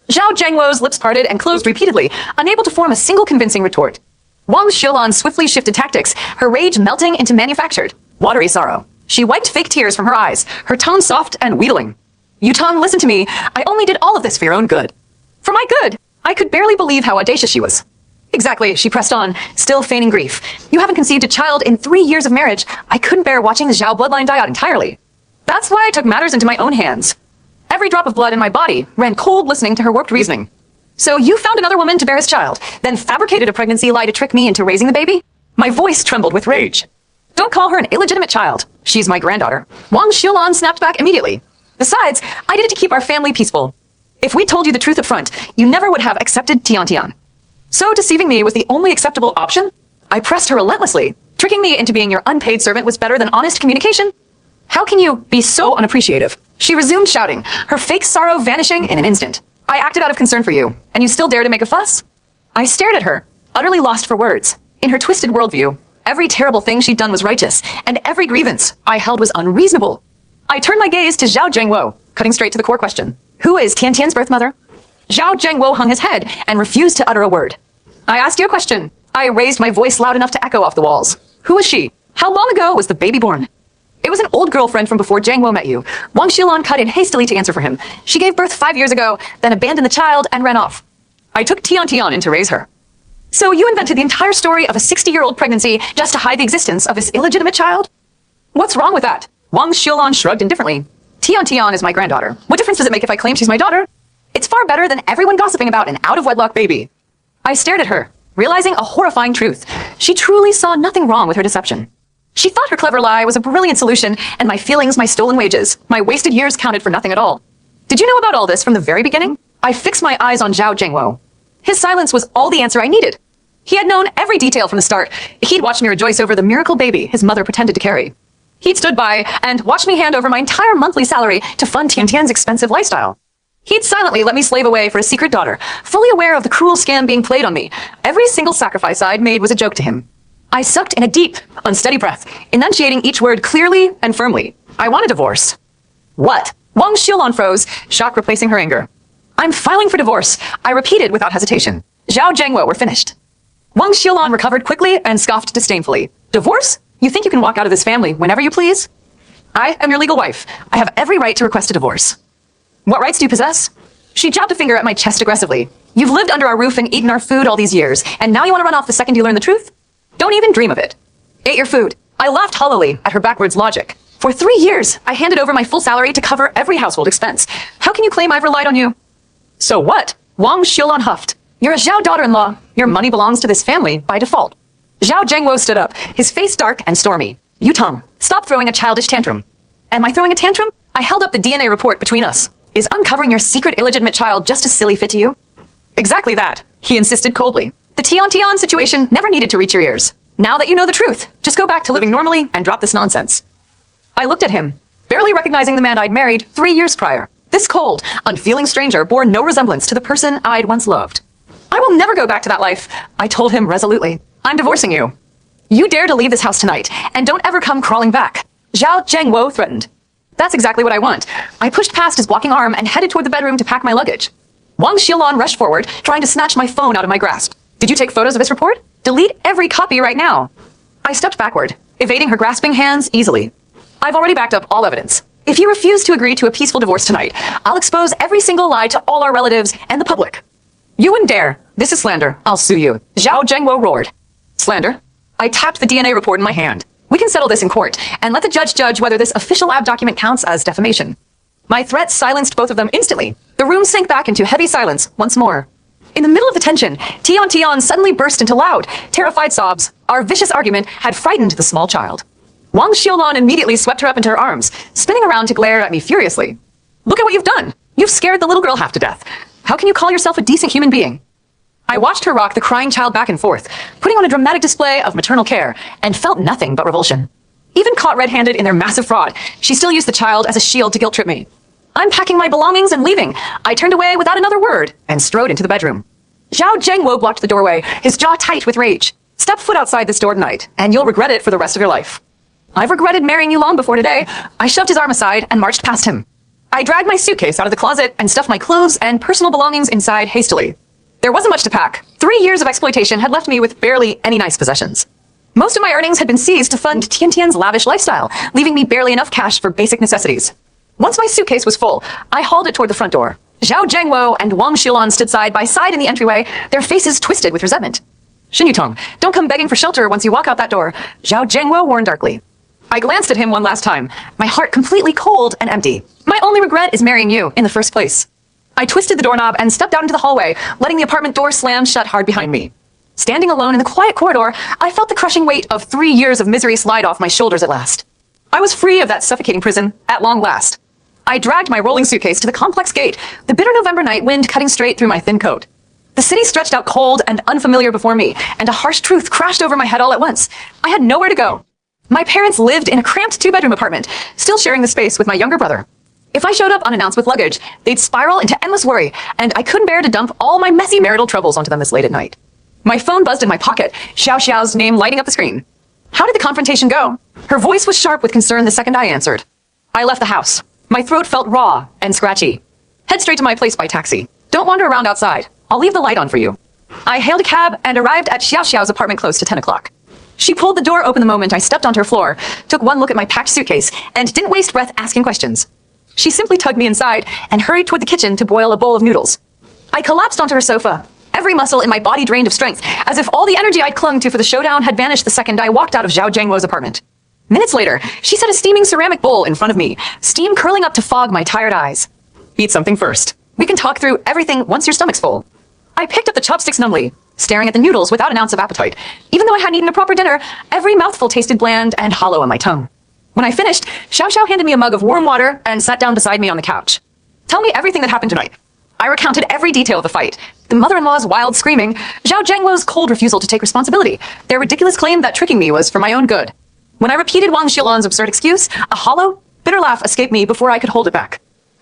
S1: Zhao Zhengwo's lips parted and closed repeatedly, unable to form a single convincing retort. Wang Xiaolan swiftly shifted tactics, her rage melting into manufactured, watery sorrow. She wiped fake tears from her eyes, her tone soft and wheedling. Yutong, listen to me. I only did all of this for your own good. For my good. I could barely believe how audacious she was. Exactly, she pressed on, still feigning grief. You haven't conceived a child in 3 years of marriage. I couldn't bear watching the Zhao bloodline die out entirely. That's why I took matters into my own hands. Every drop of blood in my body ran cold listening to her warped reasoning. So you found another woman to bear his child, then fabricated a pregnancy lie to trick me into raising the baby? My voice trembled with rage. Don't call her an illegitimate child. She's my granddaughter. Wang Xiaolan snapped back immediately. Besides, I did it to keep our family peaceful. If we told you the truth up front, you never would have accepted Tiantian. So deceiving me was the only acceptable option? I pressed her relentlessly. Tricking me into being your unpaid servant was better than honest communication? How can you be so unappreciative? She resumed shouting, her fake sorrow vanishing in an instant. I acted out of concern for you, and you still dare to make a fuss? I stared at her, utterly lost for words. In her twisted worldview, every terrible thing she'd done was righteous, and every grievance I held was unreasonable. I turned my gaze to Zhao Zhengwo, cutting straight to the core question. Who is Tiantian's birth mother? Zhao Zhengwo hung his head and refused to utter a word. I asked you a question. I raised my voice loud enough to echo off the walls. Who was she? How long ago was the baby born? It was an old girlfriend from before Zhengwo met you. Wang Xiaolan cut in hastily to answer for him. She gave birth 5 years ago, then abandoned the child and ran off. I took Tiantian in to raise her. So you invented the entire story of a 60-year-old pregnancy just to hide the existence of this illegitimate child? What's wrong with that? Wang Xiaolan shrugged indifferently. Tiantian is my granddaughter. What difference does it make if I claim she's my daughter? It's far better than everyone gossiping about an out-of-wedlock baby. I stared at her, realizing a horrifying truth. She truly saw nothing wrong with her deception. She thought her clever lie was a brilliant solution, and my feelings, my stolen wages, my wasted years counted for nothing at all. Did you know about all this from the very beginning? I fixed my eyes on Zhao Zhengwo. His silence was all the answer I needed. He had known every detail from the start. He'd watched me rejoice over the miracle baby his mother pretended to carry. He'd stood by and watched me hand over my entire monthly salary to fund Tiantian's expensive lifestyle. He'd silently let me slave away for a secret daughter, fully aware of the cruel scam being played on me. Every single sacrifice I'd made was a joke to him. I sucked in a deep, unsteady breath, enunciating each word clearly and firmly. I want a divorce. What? Wang Xiaolan froze, shock replacing her anger. I'm filing for divorce, I repeated without hesitation. Zhao Zhengwo were finished. Wang Xiaolan recovered quickly and scoffed disdainfully. Divorce? You think you can walk out of this family whenever you please? I am your legal wife. I have every right to request a divorce. What rights do you possess? She jabbed a finger at my chest aggressively. You've lived under our roof and eaten our food all these years, and now you want to run off the second you learn the truth? Don't even dream of it. Ate your food. I laughed hollowly at her backwards logic. For 3 years, I handed over my full salary to cover every household expense. How can you claim I've relied on you? So what? Wang Xiulan huffed. You're a Zhao daughter-in-law. Your money belongs to this family by default. Zhao Zhengwo stood up, his face dark and stormy. Yutong, stop throwing a childish tantrum. Am I throwing a tantrum? I held up the DNA report between us. Is uncovering your secret illegitimate child just a silly fit to you? Exactly that, he insisted coldly. The Tian situation never needed to reach your ears. Now that you know the truth, just go back to living normally and drop this nonsense. I looked at him, barely recognizing the man I'd married 3 years prior. This cold, unfeeling stranger bore no resemblance to the person I'd once loved. I will never go back to that life, I told him resolutely. I'm divorcing you. You dare to leave this house tonight, and don't ever come crawling back. Zhao Zhengwo threatened. That's exactly what I want. I pushed past his blocking arm and headed toward the bedroom to pack my luggage. Wang Xiulan rushed forward, trying to snatch my phone out of my grasp. Did you take photos of this report? Delete every copy right now. I stepped backward, evading her grasping hands easily. I've already backed up all evidence. If you refuse to agree to a peaceful divorce tonight, I'll expose every single lie to all our relatives and the public. You wouldn't dare. This is slander. I'll sue you. Zhao Zhengwo roared. Slander? I tapped the DNA report in my hand. We can settle this in court, and let the judge judge whether this official lab document counts as defamation. My threat silenced both of them instantly. The room sank back into heavy silence once more. In the middle of the tension, Tian suddenly burst into loud, terrified sobs. Our vicious argument had frightened the small child. Wang Xiulan immediately swept her up into her arms, spinning around to glare at me furiously. Look at what you've done. You've scared the little girl half to death. How can you call yourself a decent human being? I watched her rock the crying child back and forth, putting on a dramatic display of maternal care, and felt nothing but revulsion. Even caught red-handed in their massive fraud, she still used the child as a shield to guilt-trip me. I'm packing my belongings and leaving. I turned away without another word and strode into the bedroom. Zhao Zhengwo blocked the doorway, his jaw tight with rage. Step foot outside this door tonight, and you'll regret it for the rest of your life. I've regretted marrying you long before today. I shoved his arm aside and marched past him. I dragged my suitcase out of the closet and stuffed my clothes and personal belongings inside hastily. There wasn't much to pack. 3 years of exploitation had left me with barely any nice possessions. Most of my earnings had been seized to fund Tian's lavish lifestyle, leaving me barely enough cash for basic necessities. Once my suitcase was full, I hauled it toward the front door. Zhao Zhengwo and Wang Xiulan stood side by side in the entryway, their faces twisted with resentment. Xin Yutong, don't come begging for shelter once you walk out that door, Zhao Zhengwo warned darkly. I glanced at him one last time, my heart completely cold and empty. My only regret is marrying you in the first place. I twisted the doorknob and stepped out into the hallway, letting the apartment door slam shut hard behind me. Standing alone in the quiet corridor, I felt the crushing weight of 3 years of misery slide off my shoulders at last. I was free of that suffocating prison, at long last. I dragged my rolling suitcase to the complex gate, the bitter November night wind cutting straight through my thin coat. The city stretched out cold and unfamiliar before me, and a harsh truth crashed over my head all at once. I had nowhere to go. My parents lived in a cramped 2-bedroom apartment, still sharing the space with my younger brother. If I showed up unannounced with luggage, they'd spiral into endless worry, and I couldn't bear to dump all my messy marital troubles onto them this late at night. My phone buzzed in my pocket, Xiao Xiao's name lighting up the screen. How did the confrontation go? Her voice was sharp with concern the second I answered. I left the house. My throat felt raw and scratchy. Head straight to my place by taxi. Don't wander around outside. I'll leave the light on for you. I hailed a cab and arrived at Xiao Xiao's apartment close to 10 o'clock. She pulled the door open the moment I stepped onto her floor, took one look at my packed suitcase, and didn't waste breath asking questions. She simply tugged me inside and hurried toward the kitchen to boil a bowl of noodles. I collapsed onto her sofa, every muscle in my body drained of strength, as if all the energy I'd clung to for the showdown had vanished the second I walked out of Zhao Zhengwo's apartment. Minutes later, she set a steaming ceramic bowl in front of me, steam curling up to fog my tired eyes. Eat something first. We can talk through everything once your stomach's full. I picked up the chopsticks numbly, staring at the noodles without an ounce of appetite. Even though I hadn't eaten a proper dinner, every mouthful tasted bland and hollow on my tongue. When I finished, Xiao Xiao handed me a mug of warm water and sat down beside me on the couch. Tell me everything that happened tonight. I recounted every detail of the fight. The mother-in-law's wild screaming, Zhao Zhengwo's cold refusal to take responsibility, their ridiculous claim that tricking me was for my own good. When I repeated Wang Xiulan's absurd excuse, a hollow, bitter laugh escaped me before I could hold it back.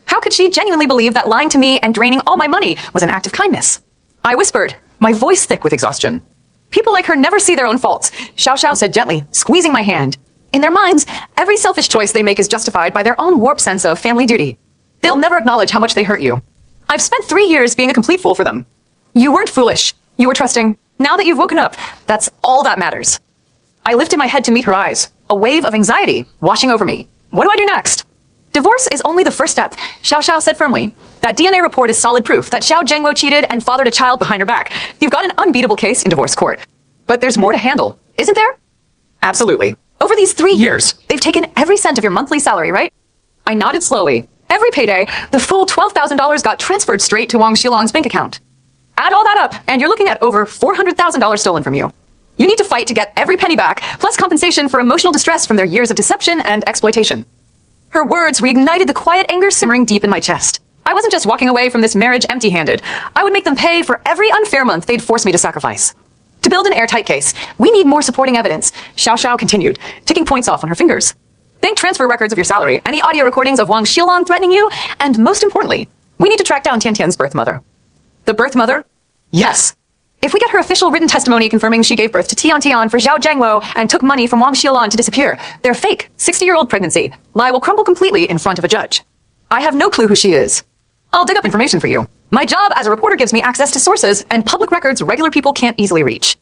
S1: How could she genuinely believe that lying to me and draining all my money was an act of kindness? I whispered, my voice thick with exhaustion. People like her never see their own faults, Xiao Xiao said gently, squeezing my hand. In their minds, every selfish choice they make is justified by their own warped sense of family duty. They'll never acknowledge how much they hurt you. I've spent 3 years being a complete fool for them. You weren't foolish. You were trusting. Now that you've woken up, that's all that matters. I lifted my head to meet her eyes, a wave of anxiety washing over me. What do I do next? Divorce is only the first step, Xiao Xiao said firmly. That DNA report is solid proof that Xiao Zhengwo cheated and fathered a child behind her back. You've got an unbeatable case in divorce court. But there's more to handle, isn't there? Absolutely. Over these 3 years, they've taken every cent of your monthly salary, right? I nodded slowly. Every payday, the full $12,000 got transferred straight to Wang Xilong's bank account. Add all that up, and you're looking at over $400,000 stolen from you. You need to fight to get every penny back, plus compensation for emotional distress from their years of deception and exploitation. Her words reignited the quiet anger simmering deep in my chest. I wasn't just walking away from this marriage empty-handed. I would make them pay for every unfair month they'd force me to sacrifice. To build an airtight case, we need more supporting evidence, Xiao Xiao continued, ticking points off on her fingers. Bank transfer records of your salary, any audio recordings of Wang Xilong threatening you, and most importantly, we need to track down Tian Tian's birth mother. The birth mother? Yes. If we get her official written testimony confirming she gave birth to Tian Tian for Xiao Zhengwo and took money from Wang Xilong to disappear, their fake 60-year-old pregnancy lie will crumble completely in front of a judge. I have no clue who she is. I'll dig up information for you. My job as a reporter gives me access to sources and public records regular people can't easily reach.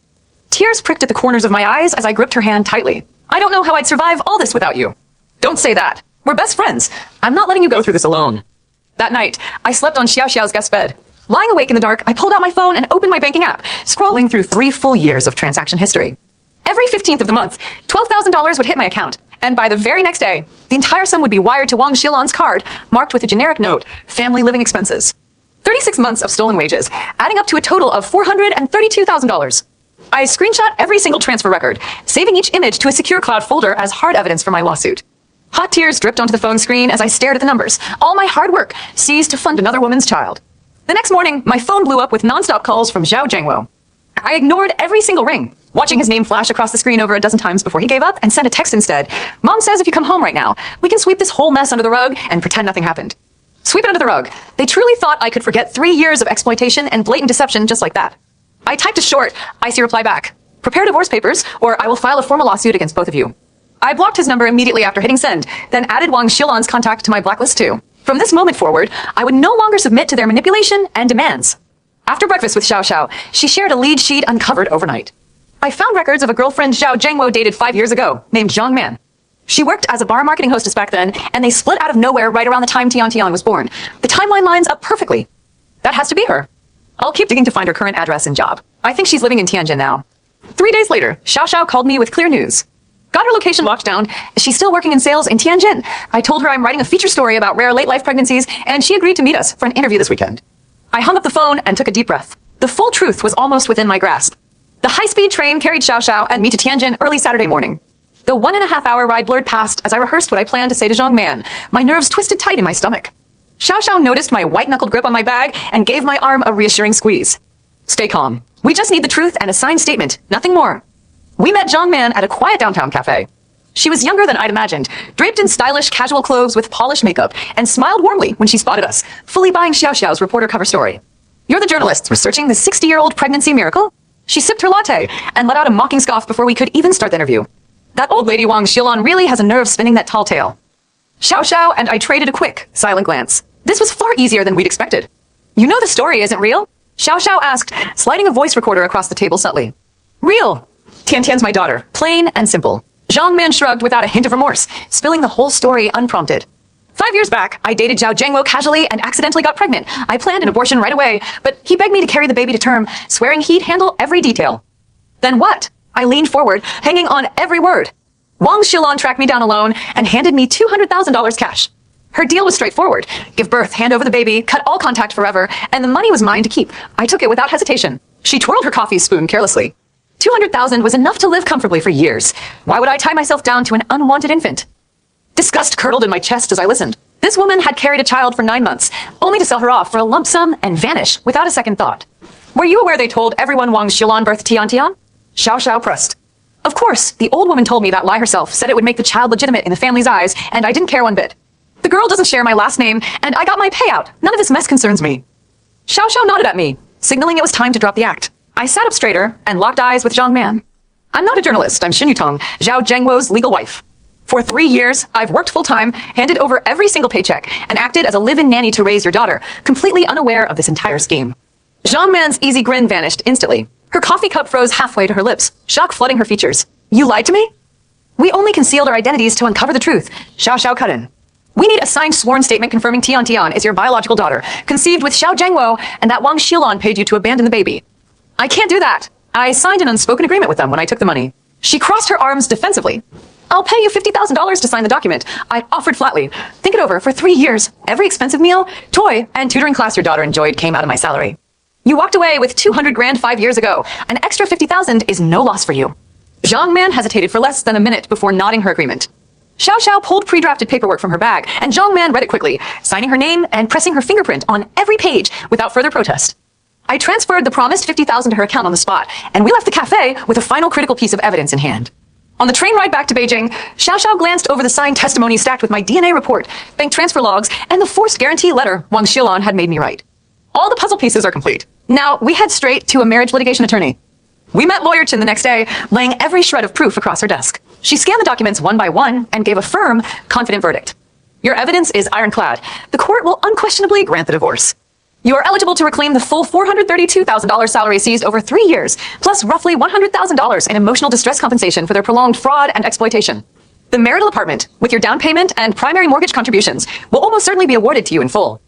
S1: Tears pricked at the corners of my eyes as I gripped her hand tightly. I don't know how I'd survive all this without you. Don't say that. We're best friends. I'm not letting you go through this alone. That night, I slept on Xiao Xiao's guest bed. Lying awake in the dark, I pulled out my phone and opened my banking app, scrolling through 3 full years of transaction history. Every 15th of the month, $12,000 would hit my account, and by the very next day, the entire sum would be wired to Wang Xilong's card, marked with a generic note, family living expenses. 36 months of stolen wages, adding up to a total of $432,000. I screenshot every single transfer record, saving each image to a secure cloud folder as hard evidence for my lawsuit. Hot tears dripped onto the phone screen as I stared at the numbers. All my hard work seized to fund another woman's child. The next morning, my phone blew up with nonstop calls from Xiao Zhengwo. I ignored every single ring, watching his name flash across the screen over a dozen times before he gave up and sent a text instead. Mom says if you come home right now, we can sweep this whole mess under the rug and pretend nothing happened. Sweep it under the rug. They truly thought I could forget 3 years of exploitation and blatant deception just like that. I typed a short, icy reply back. Prepare divorce papers, or I will file a formal lawsuit against both of you. I blocked his number immediately after hitting send, then added Wang Xilong's contact to my blacklist too. From this moment forward, I would no longer submit to their manipulation and demands. After breakfast with Xiao Xiao, she shared a lead sheet uncovered overnight. I found records of a girlfriend Xiao Zhengwo dated 5 years ago, named Zhang Man. She worked as a bar marketing hostess back then, and they split out of nowhere right around the time Tian Tian was born. The timeline lines up perfectly. That has to be her. I'll keep digging to find her current address and job. I think she's living in Tianjin now. 3 days later, Xiao Xiao called me with clear news. Got her location locked down. She's still working in sales in Tianjin. I told her I'm writing a feature story about rare late-life pregnancies, and she agreed to meet us for an interview this weekend. I hung up the phone and took a deep breath. The full truth was almost within my grasp. The high-speed train carried Xiao Xiao and me to Tianjin early Saturday morning. The 1.5-hour ride blurred past as I rehearsed what I planned to say to Zhang Man. My nerves twisted tight in my stomach. Xiao Xiao noticed my white-knuckled grip on my bag and gave my arm a reassuring squeeze. Stay calm. We just need the truth and a signed statement, nothing more. We met Zhang Man at a quiet downtown cafe. She was younger than I'd imagined, draped in stylish casual clothes with polished makeup, and smiled warmly when she spotted us, fully buying Xiao Xiao's reporter cover story. You're the journalists researching the 60-year-old pregnancy miracle? She sipped her latte and let out a mocking scoff before we could even start the interview. That old lady Wang Xilong really has a nerve spinning that tall tale. Xiao Xiao and I traded a quick, silent glance. This was far easier than we'd expected. You know the story isn't real? Xiao Xiao asked, sliding a voice recorder across the table subtly. Real. Tian Tian's my daughter, plain and simple. Zhang Man shrugged without a hint of remorse, spilling the whole story unprompted. 5 years back, I dated Xiao Zhengwo casually and accidentally got pregnant. I planned an abortion right away, but he begged me to carry the baby to term, swearing he'd handle every detail. Then what? I leaned forward, hanging on every word. Wang Xilong tracked me down alone and handed me $200,000 cash. Her deal was straightforward. Give birth, hand over the baby, cut all contact forever, and the money was mine to keep. I took it without hesitation. She twirled her coffee spoon carelessly. $200,000 was enough to live comfortably for years. Why would I tie myself down to an unwanted infant? Disgust curdled in my chest as I listened. This woman had carried a child for 9 months, only to sell her off for a lump sum and vanish without a second thought. Were you aware they told everyone Wang Xilong birthed Tian Tian? Xiao Xiao pressed. Of course, the old woman told me that lie herself, said it would make the child legitimate in the family's eyes, and I didn't care one bit. The girl doesn't share my last name, and I got my payout. None of this mess concerns me. Xiao Xiao nodded at me, signaling it was time to drop the act. I sat up straighter and locked eyes with Zhang Man. I'm not a journalist. I'm Xin Yutong, Xiao Zhengwo's legal wife. For 3 years, I've worked full-time, handed over every single paycheck, and acted as a live-in nanny to raise your daughter, completely unaware of this entire scheme. Zhang Man's easy grin vanished instantly. Her coffee cup froze halfway to her lips, shock flooding her features. You lied to me? We only concealed our identities to uncover the truth. Xiao Xiao cut in. We need a signed sworn statement confirming Tian Tian is your biological daughter, conceived with Xiao Zhengwo, and that Wang Xilan paid you to abandon the baby. I can't do that. I signed an unspoken agreement with them when I took the money. She crossed her arms defensively. I'll pay you $50,000 to sign the document. I offered flatly. Think it over. For 3 years, every expensive meal, toy, and tutoring class your daughter enjoyed came out of my salary. You walked away with 200 grand 5 years ago. An extra 50,000 is no loss for you. Zhang Man hesitated for less than a minute before nodding her agreement. Xiao Xiao pulled pre-drafted paperwork from her bag, and Zhang Man read it quickly, signing her name and pressing her fingerprint on every page without further protest. I transferred the promised 50,000 to her account on the spot, and we left the cafe with a final critical piece of evidence in hand. On the train ride back to Beijing, Xiao Xiao glanced over the signed testimony stacked with my DNA report, bank transfer logs, and the forced guarantee letter Wang Xilan had made me write. All the puzzle pieces are complete. Now, we head straight to a marriage litigation attorney. We met Lawyer Chen the next day, laying every shred of proof across her desk. She scanned the documents one by one and gave a firm, confident verdict. Your evidence is ironclad. The court will unquestionably grant the divorce. You are eligible to reclaim the full $432,000 salary seized over 3 years, plus roughly $100,000 in emotional distress compensation for their prolonged fraud and exploitation. The marital apartment, with your down payment and primary mortgage contributions, will almost certainly be awarded to you in full.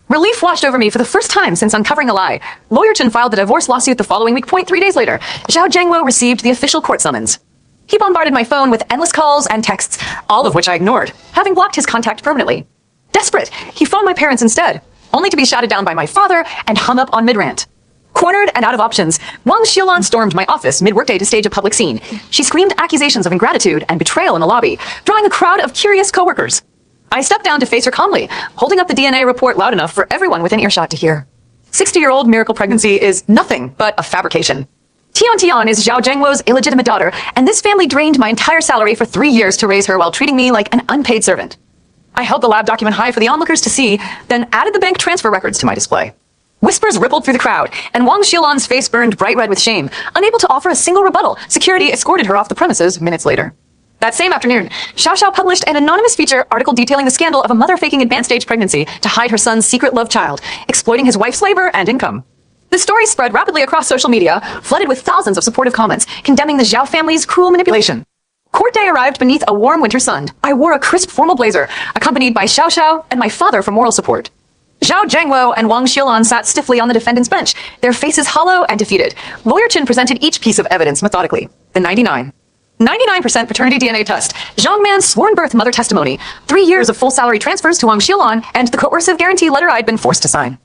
S1: Relief washed over me for the first time since uncovering a lie. Lawyer Chen filed the divorce lawsuit the following week. 3 days later, Xiao Zhengwo received the official court summons. He bombarded my phone with endless calls and texts, all of which I ignored, having blocked his contact permanently. Desperate, he phoned my parents instead, only to be shouted down by my father and hung up on mid-rant. Cornered and out of options, Wang Xilan stormed my office mid-workday to stage a public scene. She screamed accusations of ingratitude and betrayal in the lobby, drawing a crowd of curious coworkers. I stepped down to face her calmly, holding up the DNA report loud enough for everyone within earshot to hear. 60-year-old miracle pregnancy is nothing but a fabrication. Tian Tian is Xiao Zhengwo's illegitimate daughter, and this family drained my entire salary for 3 years to raise her while treating me like an unpaid servant. I held the lab document high for the onlookers to see, then added the bank transfer records to my display. Whispers rippled through the crowd, and Wang Xilan's face burned bright red with shame. Unable to offer a single rebuttal, security escorted her off the premises minutes later. That same afternoon, Xiao Xiao published an anonymous feature article detailing the scandal of a mother faking advanced stage pregnancy to hide her son's secret love child, exploiting his wife's labor and income. The story spread rapidly across social media, flooded with thousands of supportive comments, condemning the Zhao family's cruel manipulation. Court day arrived beneath a warm winter sun. I wore a crisp formal blazer, accompanied by Xiao Xiao and my father for moral support. Zhao Zhengwo and Wang Xilan sat stiffly on the defendant's bench, their faces hollow and defeated. Lawyer Chen presented each piece of evidence methodically. The 99% paternity DNA test, Zhang Man's sworn birth mother testimony, 3 years of full salary transfers to Wang Xilan, and the coercive guarantee letter I'd been forced to sign.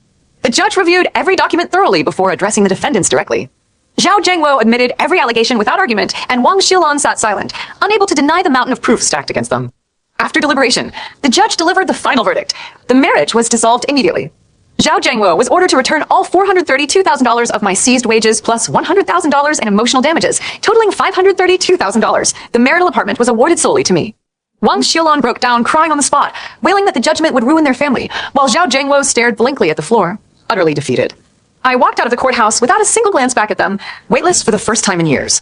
S1: The judge reviewed every document thoroughly before addressing the defendants directly. Xiao Zhengwo admitted every allegation without argument, and Wang Xilan sat silent, unable to deny the mountain of proof stacked against them. After deliberation, the judge delivered the final verdict. The marriage was dissolved immediately. Xiao Zhengwo was ordered to return all $432,000 of my seized wages plus $100,000 in emotional damages, totaling $532,000. The marital apartment was awarded solely to me. Wang Xilan broke down, crying on the spot, wailing that the judgment would ruin their family, while Xiao Zhengwo stared blankly at the floor, utterly defeated. I walked out of the courthouse without a single glance back at them, weightless for the first time in years.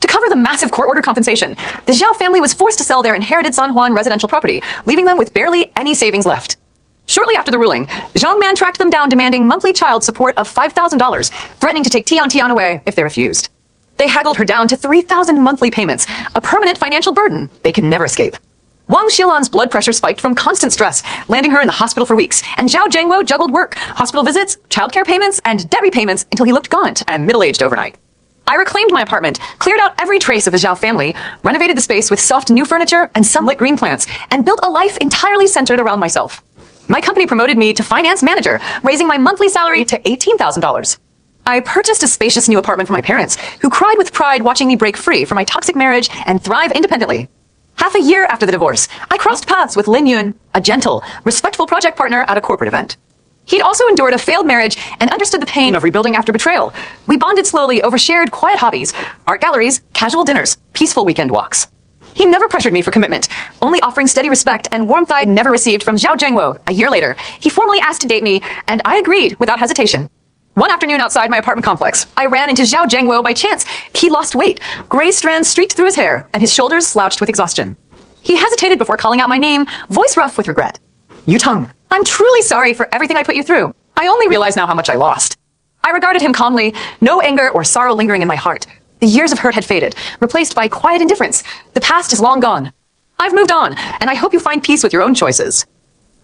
S1: To cover the massive court-order compensation, the Zhao family was forced to sell their inherited San Juan residential property, leaving them with barely any savings left. Shortly after the ruling, Zhang Man tracked them down demanding monthly child support of $5,000, threatening to take Tian Tian away if they refused. They haggled her down to 3,000 monthly payments, a permanent financial burden they could never escape. Wang Xilan's blood pressure spiked from constant stress, landing her in the hospital for weeks, and Zhao Zhengwo juggled work, hospital visits, childcare payments, and debt repayments until he looked gaunt and middle-aged overnight. I reclaimed my apartment, cleared out every trace of the Zhao family, renovated the space with soft new furniture and sunlit green plants, and built a life entirely centered around myself. My company promoted me to finance manager, raising my monthly salary to $18,000. I purchased a spacious new apartment for my parents, who cried with pride watching me break free from my toxic marriage and thrive independently. Half a year after the divorce, I crossed paths with Lin Yun, a gentle, respectful project partner at a corporate event. He'd also endured a failed marriage and understood the pain of rebuilding after betrayal. We bonded slowly over shared quiet hobbies, art galleries, casual dinners, peaceful weekend walks. He never pressured me for commitment, only offering steady respect and warmth I'd never received from Xiao Zhengwo. A year later, he formally asked to date me, and I agreed without hesitation. One afternoon outside my apartment complex, I ran into Xiao Zhengwo by chance. He lost weight, gray strands streaked through his hair, and his shoulders slouched with exhaustion. He hesitated before calling out my name, voice rough with regret. Yutong, I'm truly sorry for everything I put you through. I only realize now how much I lost. I regarded him calmly, no anger or sorrow lingering in my heart. The years of hurt had faded, replaced by quiet indifference. The past is long gone. I've moved on, and I hope you find peace with your own choices.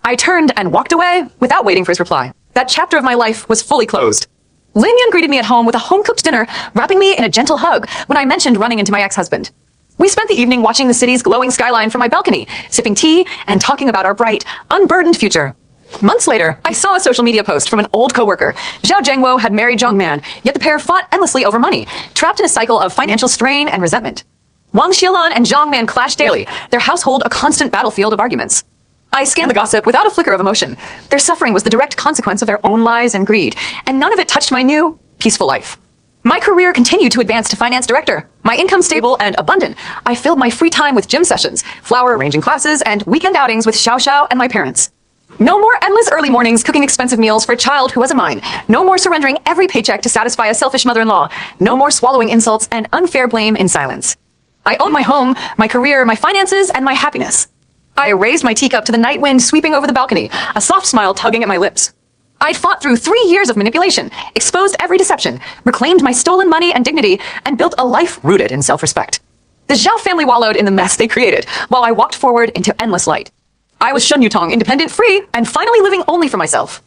S1: I turned and walked away without waiting for his reply. That chapter of my life was fully closed. Lin Yun greeted me at home with a home-cooked dinner, wrapping me in a gentle hug when I mentioned running into my ex-husband. We spent the evening watching the city's glowing skyline from my balcony, sipping tea and talking about our bright, unburdened future. Months later, I saw a social media post from an old coworker. Zhao Zhengwo had married Zhang Man, yet the pair fought endlessly over money, trapped in a cycle of financial strain and resentment. Wang Xiaolan and Zhang Man clashed daily, their household a constant battlefield of arguments. I scanned the gossip without a flicker of emotion. Their suffering was the direct consequence of their own lies and greed, and none of it touched my new, peaceful life. My career continued to advance to finance director. My income stable and abundant. I filled my free time with gym sessions, flower arranging classes, and weekend outings with Xiao Xiao and my parents. No more endless early mornings cooking expensive meals for a child who wasn't mine. No more surrendering every paycheck to satisfy a selfish mother-in-law. No more swallowing insults and unfair blame in silence. I own my home, my career, my finances, and my happiness. I raised my teacup to the night wind sweeping over the balcony, a soft smile tugging at my lips. I'd fought through 3 years of manipulation, exposed every deception, reclaimed my stolen money and dignity, and built a life rooted in self-respect. The Zhao family wallowed in the mess they created, while I walked forward into endless light. I was Shun Yutong, independent, free, and finally living only for myself.